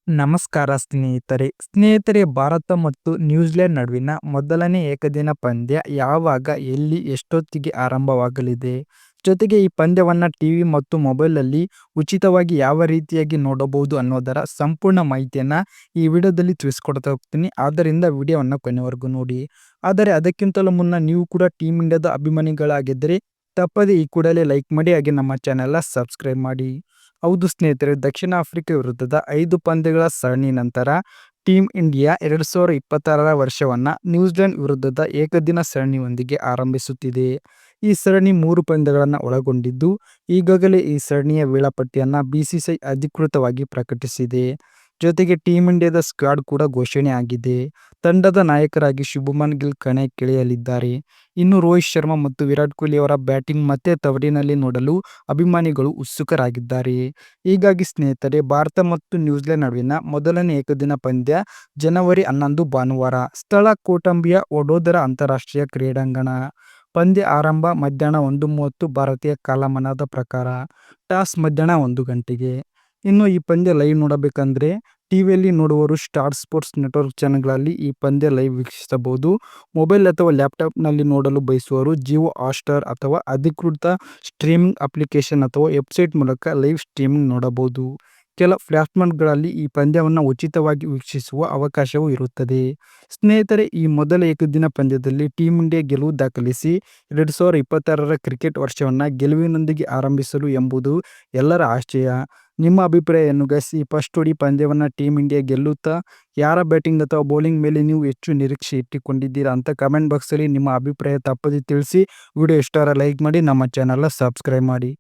ನಮಸ್ಕಾರ ಸ್ನೇಹಿತರೆ ಭಾರತ ಮತ್ತು ನ್ಯೂಜಿಲೆಂಡ್ ನಡುವಿನ ಮೊದಲನೇ ಏಕದಿನ ಪಂದ್ಯ ಯಾವಾಗ, ಎಲ್ಲಿ, ಎಷ್ಟೊತ್ತಿಗೆ ಆರಂಭವಾಗಲಿದೆ? ಜೊತೆಗೆ ಈ ಪಂದ್ಯವನ್ನ ಟಿವಿ ಮತ್ತು ಮೊಬೈಲಲ್ಲಿ ಉಚಿತವಾಗಿ ಯಾವ ರೀತಿಯಾಗಿ ನೋಡಬಹುದು ಅನ್ನೋದರ ಸಂಪೂರ್ಣ ಮಾಹಿತಿಯನ್ನ ಈ ವಿಡಿಯೋದಲ್ಲಿ ತಿಳಿಸ್ಕೊಡ್ತಾ ಹೋಗ್ತೀನಿ. ಆದ್ದರಿಂದ ವಿಡಿಯೋವನ್ನು ಕೊನೆವರೆಗೂ ನೋಡಿ. ಆದರೆ ಅದಕ್ಕಿಂತಲೂ ಮುನ್ನ ನೀವು ಕೂಡ ಟೀಮ್ ಇಂಡಿಯಾದ ಅಭಿಮಾನಿಗಳಾಗಿದ್ದರೆ ತಪ್ಪದೆ ಈ ಕೂಡಲೇ ಲೈಕ್ ಮಾಡಿ, ಹಾಗೆ ನಮ್ಮ ಚಾನೆಲ್ನ ಸಬ್ಸ್ಕ್ರೈಬ್ ಮಾಡಿ. ಹೌದು ಸ್ನೇಹಿತರೆ, ದಕ್ಷಿಣ ಆಫ್ರಿಕಾ ವಿರುದ್ಧದ 5 ಪಂದ್ಯಗಳ ಸರಣಿ ನಂತರ ಟೀಮ್ ಇಂಡಿಯಾ 2026ರ ವರ್ಷವನ್ನ ನ್ಯೂಜಿಲೆಂಡ್ ವಿರುದ್ಧದ ಏಕದಿನ ಸರಣಿಯೊಂದಿಗೆ ಆರಂಭಿಸುತ್ತಿದೆ. ಈ ಸರಣಿ 3 ಪಂದ್ಯಗಳನ್ನು ಒಳಗೊಂಡಿದ್ದು, ಈಗಾಗಲೇ ಈ ಸರಣಿಯ ವೇಳಾಪಟ್ಟಿಯನ್ನ ಬಿಸಿಸಿಐ ಅಧಿಕೃತವಾಗಿ ಪ್ರಕಟಿಸಿದೆ. ಜೊತೆಗೆ ಟೀಮ್ ಇಂಡಿಯಾದ ಸ್ಕ್ವಾಡ್ ಕೂಡ ಘೋಷಣೆ ಆಗಿದೆ. ತಂಡದ ನಾಯಕರಾಗಿ ಶುಭಮನ್ ಗಿಲ್ ಕಣಕ್ಕಿಳಿಯಲಿದ್ದಾರೆ. ಇನ್ನು ರೋಹಿತ್ ಶರ್ಮಾ ಮತ್ತು ವಿರಾಟ್ ಕೊಹ್ಲಿ ಅವರ ಬ್ಯಾಟಿಂಗ್ ಮತ್ತೆ ತವರಿನಲ್ಲಿ ನೋಡಲು ಅಭಿಮಾನಿಗಳು ಉತ್ಸುಕರಾಗಿದ್ದಾರೆ. ಹೀಗಾಗಿ ಸ್ನೇಹಿತರೆ, ಭಾರತ ಮತ್ತು ನ್ಯೂಜಿಲೆಂಡ್ ನಡುವಿನ ಮೊದಲನೇ ಏಕದಿನ ಪಂದ್ಯ ಜನವರಿ 11 ಭಾನುವಾರ. ಸ್ಥಳ ಕೊಟಂಬಿಯ ವಡೋದರ ಅಂತಾರಾಷ್ಟ್ರೀಯ ಕ್ರೀಡಾಂಗಣ. ಪಂದ್ಯ ಆರಂಭ ಮಧ್ಯಾಹ್ನ 1:30 ಭಾರತೀಯ ಕಾಲಮಾನದ ಪ್ರಕಾರ. ಟಾಸ್ ಮಧ್ಯಾಹ್ನ 1 ಗಂಟೆಗೆ. ಇನ್ನು ಈ ಪಂದ್ಯ ಲೈವ್ ನೋಡಬೇಕಂದ್ರೆ ಟಿವಿಯಲ್ಲಿ ನೋಡುವವರು ಸ್ಟಾರ್ ಸ್ಪೋರ್ಟ್ಸ್ ನೆಟ್ವರ್ಕ್ ಚಾನೆಲ್ಗಳಲ್ಲಿ ಈ ಪಂದ್ಯ ಲೈವ್ ವೀಕ್ಷಿಸಬಹುದು. ಮೊಬೈಲ್ ಅಥವಾ ಲ್ಯಾಪ್ಟಾಪ್ನಲ್ಲಿ ನೋಡಲು ಬಯಸುವವರು ಜಿಯೋ ಹಾಟ್‌ಸ್ಟಾರ್ ಅಥವಾ ಅಧಿಕೃತ ಸ್ಟ್ರೀಮಿಂಗ್ ಅಪ್ಲಿಕೇಶನ್ ಅಥವಾ ವೆಬ್ಸೈಟ್ ಮೂಲಕ ಲೈವ್ ಸ್ಟ್ರೀಮಿಂಗ್ ನೋಡಬಹುದು. ಕೆಲ ಪ್ಲಾಟ್‌ಫಾರ್ಮ್‌ಗಳಲ್ಲಿ ಈ ಪಂದ್ಯವನ್ನು ಉಚಿತವಾಗಿ ವೀಕ್ಷಿಸುವ ಅವಕಾಶವೂ ಇರುತ್ತದೆ. ಸ್ನೇಹಿತರೆ, ಈ ಮೊದಲ ಏಕದಿನ ಪಂದ್ಯದಲ್ಲಿ ಟೀಮ್ ಇಂಡಿಯಾ ಗೆಲುವು ದಾಖಲಿಸಿ 2026ರ ಕ್ರಿಕೆಟ್ ವರ್ಷವನ್ನ ಗೆಲುವಿನೊಂದಿಗೆ ಆರಂಭಿಸಲು ಎಂಬುದು ಎಲ್ಲರ ಆಶಯ. ನಿಮ್ಮ ಅಭಿಪ್ರಾಯ ಏನು ಗೈಸ್? ಈ ಫಸ್ಟ್ ODI ಪಂದ್ಯವನ್ನ ಟೀಮ್ ಇಂಡಿಯಾ ಗೆಲ್ಲುತ್ತಾ? ಯಾರ ಬ್ಯಾಟಿಂಗ್ ಅಥವಾ ಬೌಲಿಂಗ್ ಮೇಲೆ ನೀವು ಹೆಚ್ಚು ನಿರೀಕ್ಷೆ ಇಟ್ಟುಕೊಂಡಿದ್ದೀರಾ ಅಂತ ಕಮೆಂಟ್ ಬಾಕ್ಸಲ್ಲಿ ನಿಮ್ಮ ಅಭಿಪ್ರಾಯ ತಪ್ಪದೆ ತಿಳಿಸಿ. ವಿಡಿಯೋ ಇಷ್ಟ ಆದರೆ ಲೈಕ್ ಮಾಡಿ, ನಮ್ಮ ಚಾನೆಲ್ನ ಸಬ್ಸ್ಕ್ರೈಬ್ ಮಾಡಿ.